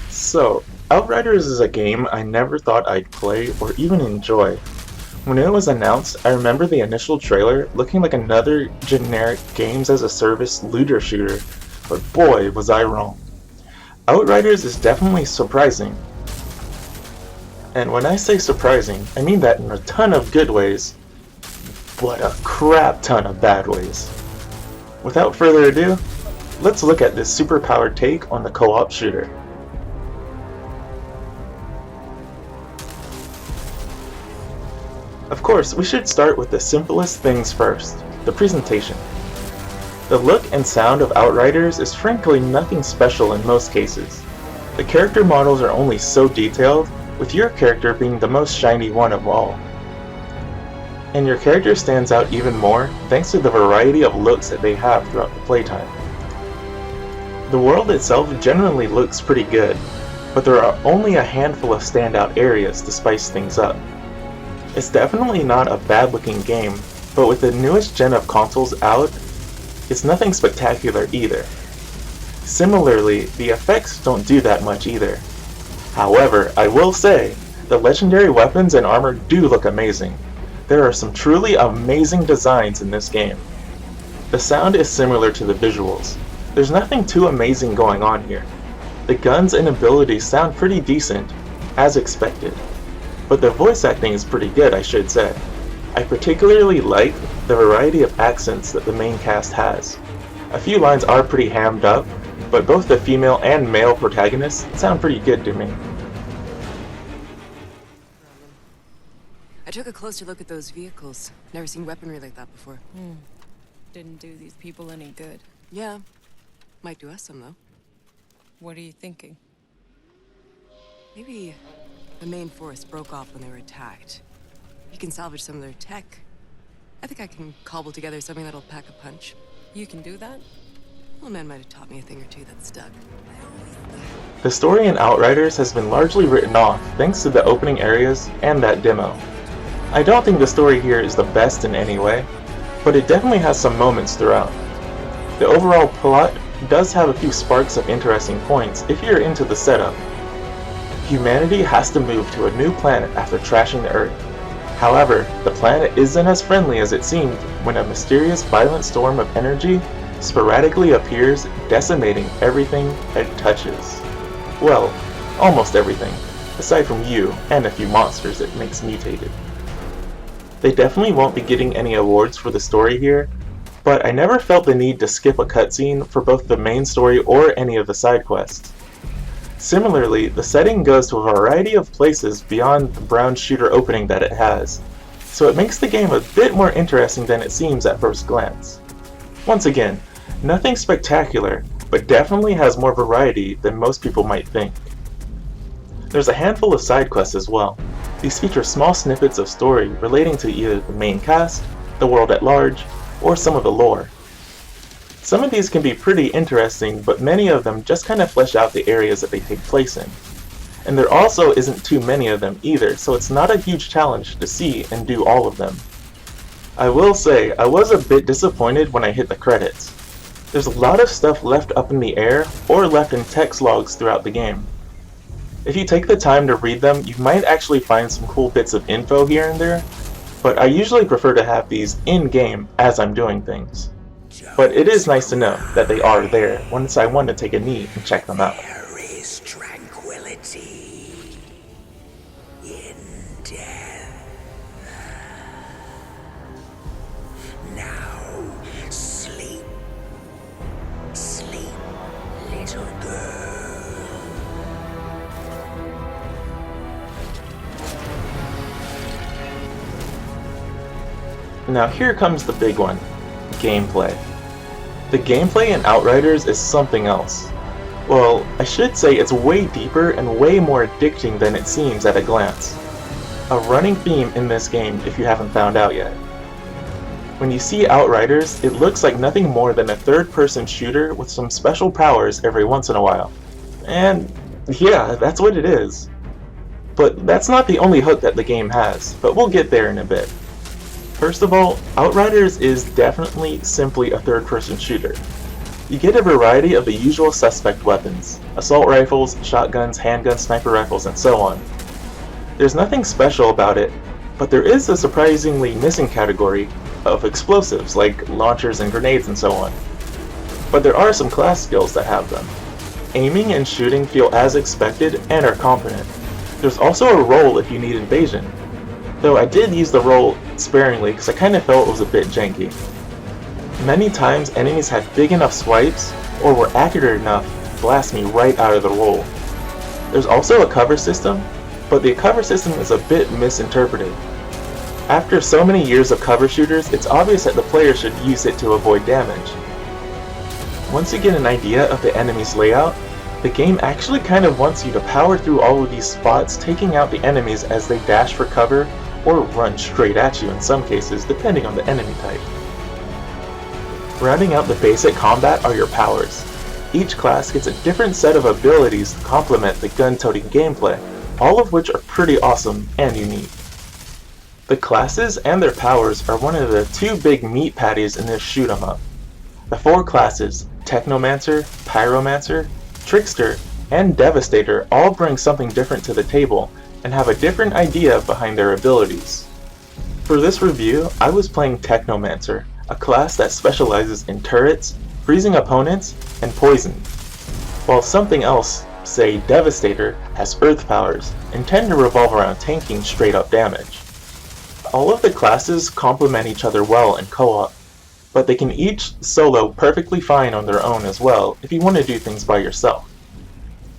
So, Outriders is a game I never thought I'd play or even enjoy. When it was announced, I remember the initial trailer looking like another generic games as a service looter shooter, but boy was I wrong. Outriders is definitely surprising. And when I say surprising, I mean that in a ton of good ways, but a crap ton of bad ways. Without further ado, let's look at this superpowered take on the co-op shooter. Of course, we should start with the simplest things first, the presentation. The look and sound of Outriders is frankly nothing special in most cases. The character models are only so detailed, with your character being the most shiny one of all. And your character stands out even more thanks to the variety of looks that they have throughout the playtime. The world itself generally looks pretty good, but there are only a handful of standout areas to spice things up. It's definitely not a bad looking game, but with the newest gen of consoles out, it's nothing spectacular either. Similarly, the effects don't do that much either. However, I will say, the legendary weapons and armor do look amazing. There are some truly amazing designs in this game. The sound is similar to the visuals. There's nothing too amazing going on here. The guns and abilities sound pretty decent, as expected. But the voice acting is pretty good, I should say. I particularly like the variety of accents that the main cast has. A few lines are pretty hammed up, but both the female and male protagonists sound pretty good to me. I took a closer look at those vehicles. Never seen weaponry like that before. Didn't do these people any good. Yeah. Might do us some, though. What are you thinking? Maybe the main force broke off when they were attacked. You can salvage some of their tech. I think I can cobble together something that'll pack a punch. You can do that? Old man might have taught me a thing or two that stuck. The story in Outriders has been largely written off thanks to the opening areas and that demo. I don't think the story here is the best in any way, but it definitely has some moments throughout. The overall plot does have a few sparks of interesting points if you're into the setup. Humanity has to move to a new planet after trashing the Earth. However, the planet isn't as friendly as it seemed when a mysterious violent storm of energy sporadically appears, decimating everything it touches. Well, almost everything, aside from you and a few monsters it makes mutated. They definitely won't be getting any awards for the story here, but I never felt the need to skip a cutscene for both the main story or any of the side quests. Similarly, the setting goes to a variety of places beyond the brown shooter opening that it has, so it makes the game a bit more interesting than it seems at first glance. Once again, nothing spectacular, but definitely has more variety than most people might think. There's a handful of side quests as well. These feature small snippets of story relating to either the main cast, the world at large, or some of the lore. Some of these can be pretty interesting, but many of them just kind of flesh out the areas that they take place in. And there also isn't too many of them either, so it's not a huge challenge to see and do all of them. I will say, I was a bit disappointed when I hit the credits. There's a lot of stuff left up in the air, or left in text logs throughout the game. If you take the time to read them, you might actually find some cool bits of info here and there, but I usually prefer to have these in-game as I'm doing things. But it is nice to know that they are there once I want to take a knee and check them out. There is tranquility in death. Now sleep, sleep, little girl. Now here comes the big one, gameplay. The gameplay in Outriders is something else. Well, I should say it's way deeper and way more addicting than it seems at a glance. A running theme in this game if you haven't found out yet. When you see Outriders, it looks like nothing more than a third-person shooter with some special powers every once in a while. And yeah, that's what it is. But that's not the only hook that the game has, but we'll get there in a bit. First of all, Outriders is definitely simply a third-person shooter. You get a variety of the usual suspect weapons: assault rifles, shotguns, handguns, sniper rifles, and so on. There's nothing special about it, but there is a surprisingly missing category of explosives like launchers and grenades and so on. But there are some class skills that have them. Aiming and shooting feel as expected and are competent. There's also a roll if you need invasion, though I did use the roll sparingly because I kinda felt it was a bit janky. Many times enemies had big enough swipes or were accurate enough to blast me right out of the roll. There's also a cover system, but the cover system is a bit misinterpreted. After so many years of cover shooters, it's obvious that the player should use it to avoid damage. Once you get an idea of the enemy's layout, the game actually kind of wants you to power through all of these spots, taking out the enemies as they dash for cover or run straight at you in some cases, depending on the enemy type. Rounding out the basic combat are your powers. Each class gets a different set of abilities to complement the gun-toting gameplay, all of which are pretty awesome and unique. The classes and their powers are one of the two big meat patties in this shoot 'em up. The four classes, Technomancer, Pyromancer, Trickster, and Devastator, all bring something different to the table and have a different idea behind their abilities. For this review, I was playing Technomancer, a class that specializes in turrets, freezing opponents, and poison, while something else, say Devastator, has earth powers and tend to revolve around tanking straight up damage. All of the classes complement each other well in co-op, but they can each solo perfectly fine on their own as well if you want to do things by yourself.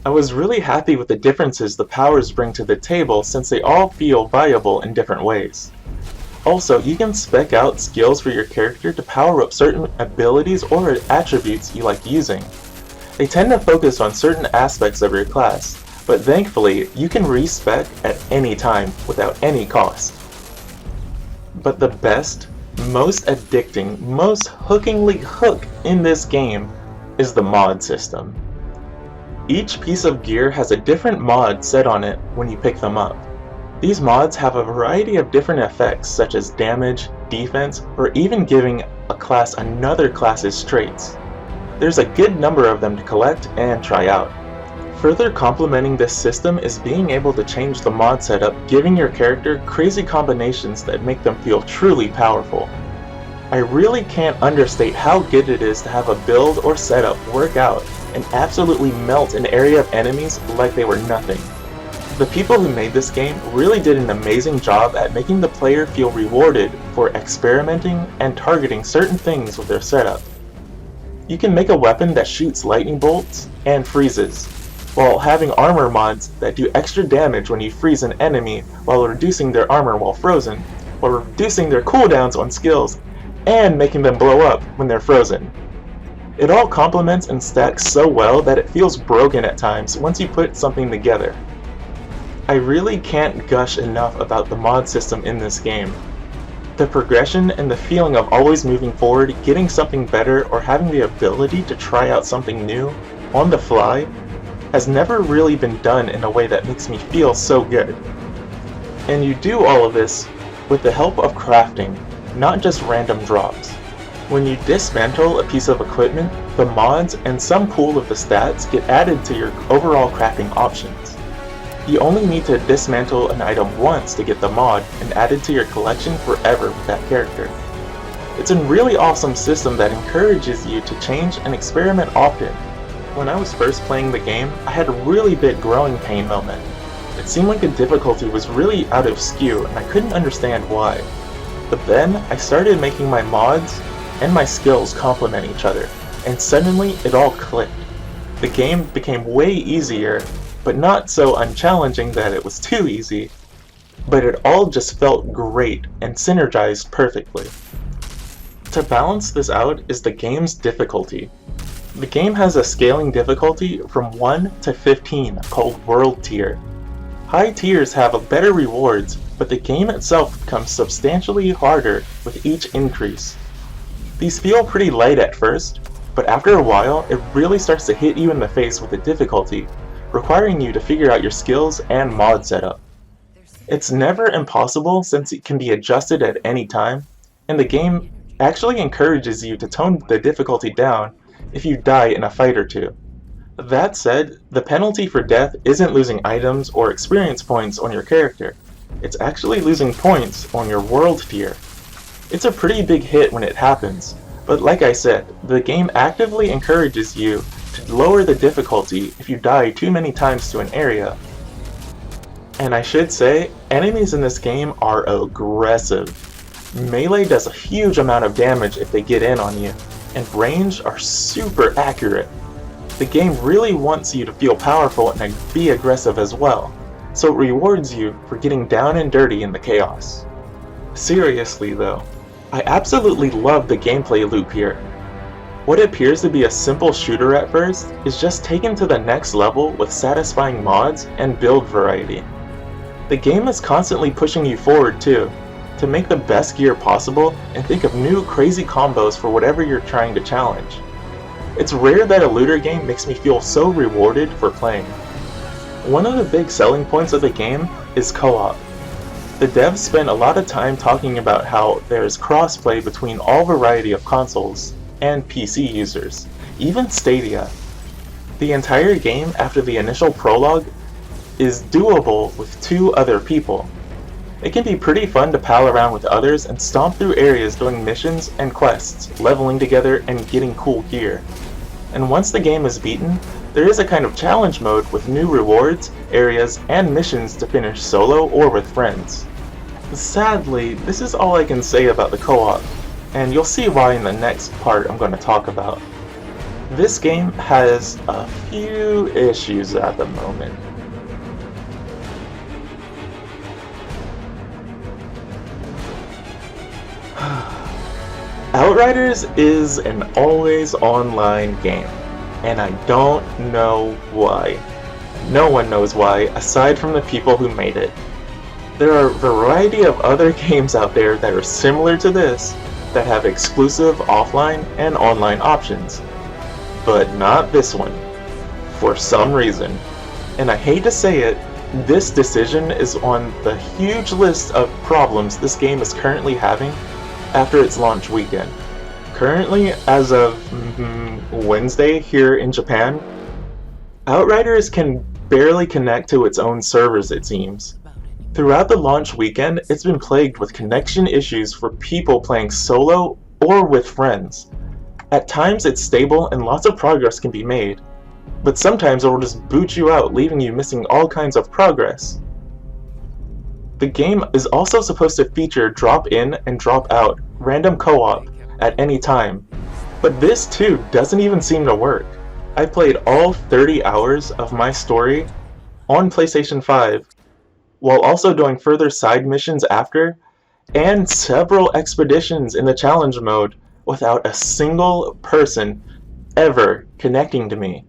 I was really happy with the differences the powers bring to the table since they all feel viable in different ways. Also, you can spec out skills for your character to power up certain abilities or attributes you like using. They tend to focus on certain aspects of your class, but thankfully you can respec at any time without any cost. But the best, most addicting, most hookingly hook in this game is the mod system. Each piece of gear has a different mod set on it when you pick them up. These mods have a variety of different effects such as damage, defense, or even giving a class another class's traits. There's a good number of them to collect and try out. Further complementing this system is being able to change the mod setup, giving your character crazy combinations that make them feel truly powerful. I really can't understate how good it is to have a build or setup work out and absolutely melt an area of enemies like they were nothing. The people who made this game really did an amazing job at making the player feel rewarded for experimenting and targeting certain things with their setup. You can make a weapon that shoots lightning bolts and freezes, while having armor mods that do extra damage when you freeze an enemy while reducing their armor while frozen, while reducing their cooldowns on skills, and making them blow up when they're frozen. It all complements and stacks so well that it feels broken at times once you put something together. I really can't gush enough about the mod system in this game. The progression and the feeling of always moving forward, getting something better, or having the ability to try out something new on the fly has never really been done in a way that makes me feel so good. And you do all of this with the help of crafting, not just random drops. When you dismantle a piece of equipment, the mods and some pool of the stats get added to your overall crafting options. You only need to dismantle an item once to get the mod and add it to your collection forever with that character. It's a really awesome system that encourages you to change and experiment often. When I was first playing the game, I had a really big growing pain moment. It seemed like the difficulty was really out of skew and I couldn't understand why. But then I started making my mods and my skills complement each other, and suddenly it all clicked. The game became way easier, but not so unchallenging that it was too easy, but it all just felt great and synergized perfectly. To balance this out is the game's difficulty. The game has a scaling difficulty from 1 to 15 called World Tier. High tiers have better rewards, but the game itself becomes substantially harder with each increase. These feel pretty light at first, but after a while it really starts to hit you in the face with the difficulty, requiring you to figure out your skills and mod setup. It's never impossible since it can be adjusted at any time, and the game actually encourages you to tone the difficulty down if you die in a fight or two. That said, the penalty for death isn't losing items or experience points on your character. It's actually losing points on your world tier. It's a pretty big hit when it happens, but like I said, the game actively encourages you to lower the difficulty if you die too many times to an area. And I should say, enemies in this game are aggressive. Melee does a huge amount of damage if they get in on you, and range are super accurate. The game really wants you to feel powerful and be aggressive as well, so it rewards you for getting down and dirty in the chaos. Seriously though, I absolutely love the gameplay loop here. What appears to be a simple shooter at first is just taken to the next level with satisfying mods and build variety. The game is constantly pushing you forward too, to make the best gear possible and think of new crazy combos for whatever you're trying to challenge. It's rare that a looter game makes me feel so rewarded for playing. One of the big selling points of the game is co-op. The devs spent a lot of time talking about how there's crossplay between all variety of consoles and PC users, even Stadia. The entire game after the initial prologue is doable with 2 other people. It can be pretty fun to pal around with others and stomp through areas doing missions and quests, leveling together and getting cool gear. And once the game is beaten, there is a kind of challenge mode with new rewards, areas, and missions to finish solo or with friends. Sadly, this is all I can say about the co-op, and you'll see why in the next part I'm going to talk about. This game has a few issues at the moment. Outriders is an always online game, and I don't know why. No one knows why, aside from the people who made it. There are a variety of other games out there that are similar to this, that have exclusive offline and online options. But not this one, for some reason. And I hate to say it, this decision is on the huge list of problems this game is currently having after its launch weekend. Currently, as of Wednesday here in Japan, Outriders can barely connect to its own servers, it seems. Throughout the launch weekend, it's been plagued with connection issues for people playing solo or with friends. At times it's stable and lots of progress can be made, but sometimes it will just boot you out, leaving you missing all kinds of progress. The game is also supposed to feature drop-in and drop-out random co-op at any time, but this too doesn't even seem to work. I played all 30 hours of my story on PlayStation 5, while also doing further side missions after, and several expeditions in the challenge mode without a single person ever connecting to me.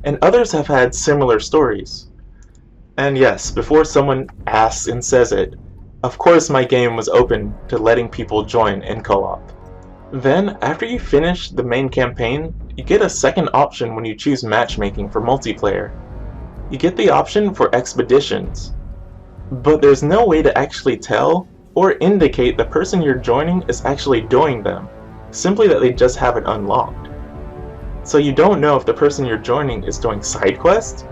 And others have had similar stories. And yes, before someone asks and says it, of course my game was open to letting people join in co-op. Then, after you finish the main campaign, you get a second option when you choose matchmaking for multiplayer. You get the option for expeditions, but there's no way to actually tell or indicate the person you're joining is actually doing them, simply that they just have it unlocked. So you don't know if the person you're joining is doing side quests,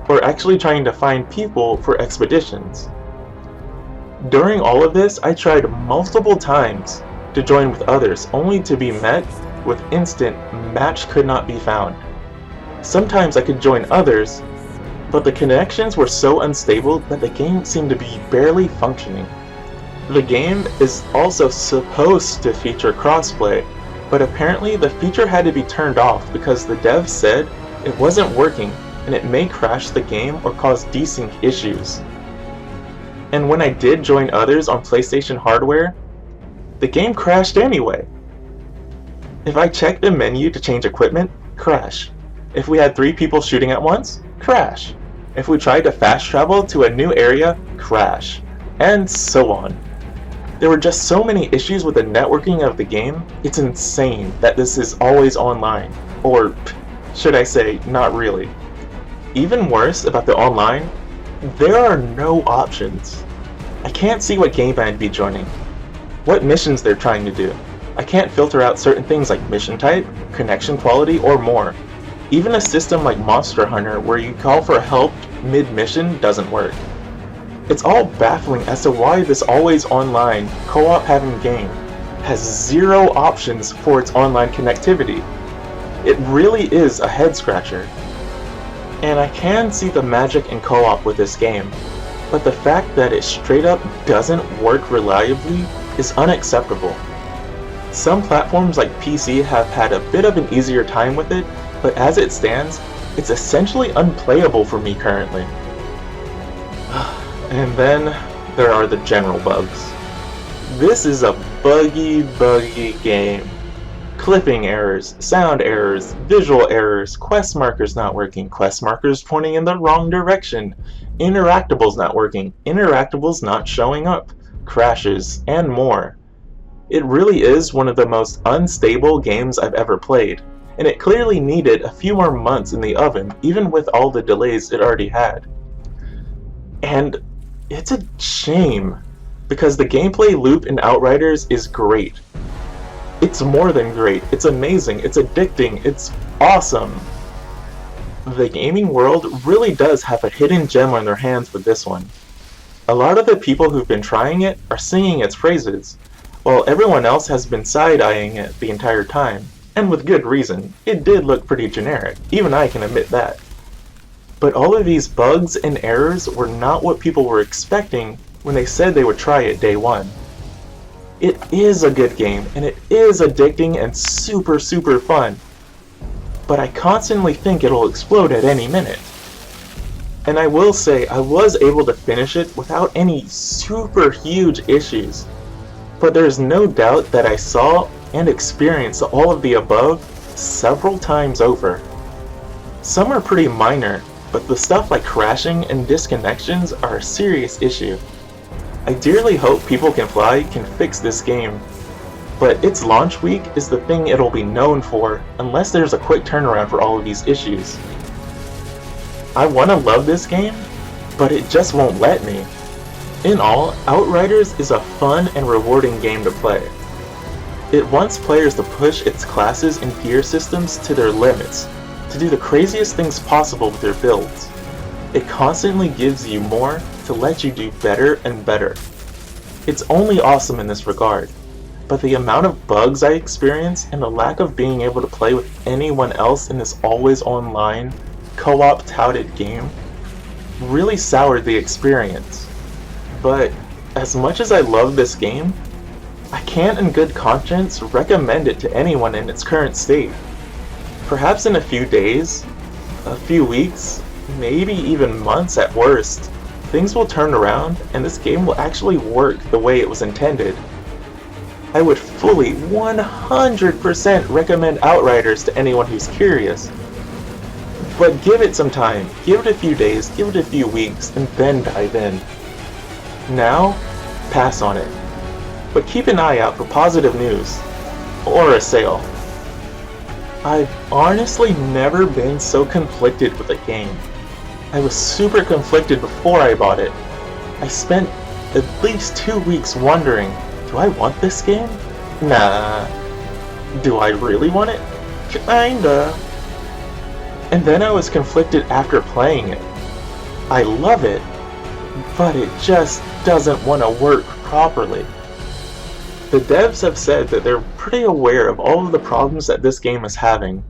or actually trying to find people for expeditions. During all of this, I tried multiple times to join with others, only to be met with instant match could not be found. Sometimes I could join others, but the connections were so unstable that the game seemed to be barely functioning. The game is also supposed to feature crossplay, but apparently the feature had to be turned off because the devs said it wasn't working and it may crash the game or cause desync issues. And when I did join others on PlayStation hardware, the game crashed anyway. If I checked the menu to change equipment, crash. If we had 3 people shooting at once, crash. If we tried to fast travel to a new area, crash. And so on. There were just so many issues with the networking of the game, it's insane that this is always online. Or, should I say, not really. Even worse about the online, there are no options. I can't see what game I'd be joining, what missions they're trying to do. I can't filter out certain things like mission type, connection quality, or more. Even a system like Monster Hunter where you call for help mid-mission doesn't work. It's all baffling as to why this always online, co-op having game has zero options for its online connectivity. It really is a head scratcher. And I can see the magic in co-op with this game, but the fact that it straight up doesn't work reliably is unacceptable. Some platforms like PC have had a bit of an easier time with it, but as it stands, it's essentially unplayable for me currently. And then there are the general bugs. This is a buggy game. Clipping errors, sound errors, visual errors, quest markers not working, quest markers pointing in the wrong direction, interactables not working, interactables not showing up, crashes, and more. It really is one of the most unstable games I've ever played, and it clearly needed a few more months in the oven, even with all the delays it already had. And it's a shame, because the gameplay loop in Outriders is great. It's more than great, it's amazing, it's addicting, it's awesome. The gaming world really does have a hidden gem on their hands with this one. A lot of the people who've been trying it are singing its praises, while everyone else has been side-eyeing it the entire time. And with good reason. It did look pretty generic, even I can admit that. But all of these bugs and errors were not what people were expecting when they said they would try it day one. It is a good game, and it is addicting and super fun. But I constantly think it'll explode at any minute. And I will say, I was able to finish it without any super huge issues. But there's no doubt that I saw and experienced all of the above several times over. Some are pretty minor, but the stuff like crashing and disconnections are a serious issue. I dearly hope People Can Fly can fix this game, but its launch week is the thing it'll be known for unless there's a quick turnaround for all of these issues. I want to love this game, but it just won't let me. In all, Outriders is a fun and rewarding game to play. It wants players to push its classes and gear systems to their limits, to do the craziest things possible with their builds. It constantly gives you more to let you do better and better. It's only awesome in this regard, but the amount of bugs I experience and the lack of being able to play with anyone else in this always online, co-op touted game really soured the experience. But as much as I love this game, I can't in good conscience recommend it to anyone in its current state. Perhaps in a few days, a few weeks, maybe even months at worst, things will turn around and this game will actually work the way it was intended. I would fully 100% recommend Outriders to anyone who's curious. But give it some time, give it a few days, give it a few weeks, and then dive in. Now, pass on it. But keep an eye out for positive news, or a sale. I've honestly never been so conflicted with a game. I was super conflicted before I bought it. I spent at least 2 weeks wondering, do I want this game? Nah. Do I really want it? Kinda. And then I was conflicted after playing it. I love it, but it just doesn't want to work properly. The devs have said that they're pretty aware of all of the problems that this game is having,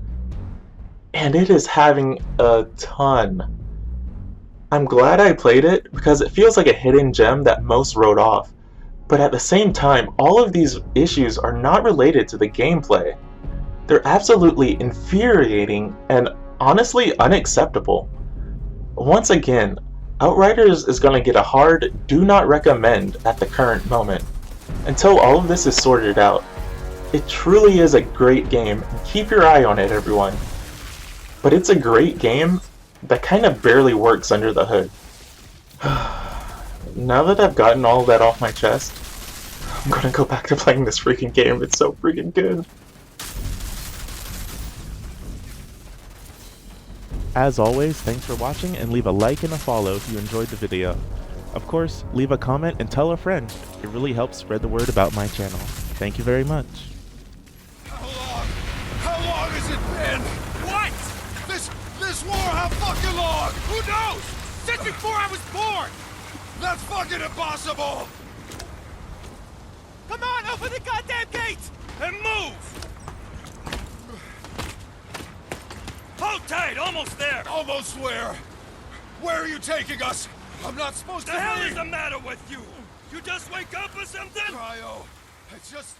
and it is having a ton. I'm glad I played it because it feels like a hidden gem that most wrote off, but at the same time, all of these issues are not related to the gameplay. They're absolutely infuriating and honestly unacceptable. Once again, Outriders is going to get a hard do not recommend at the current moment, until all of this is sorted out. It truly is a great game, keep your eye on it everyone. But it's a great game that kind of barely works under the hood. Now that I've gotten all of that off my chest, I'm gonna go back to playing this freaking game, it's so freaking good. As always, thanks for watching and leave a like and a follow if you enjoyed the video. Of course, leave a comment and tell a friend. It really helps spread the word about my channel. Thank you very much. long has it been? What? This war, how fucking long? Who knows? Since before I was born! That's fucking impossible! Come on, open the goddamn gate! And move! Hold tight, almost there! Almost where? Where are you taking us? I'm not supposed to be... The hell is the matter with you? You just wake up or something? Cryo, it's just...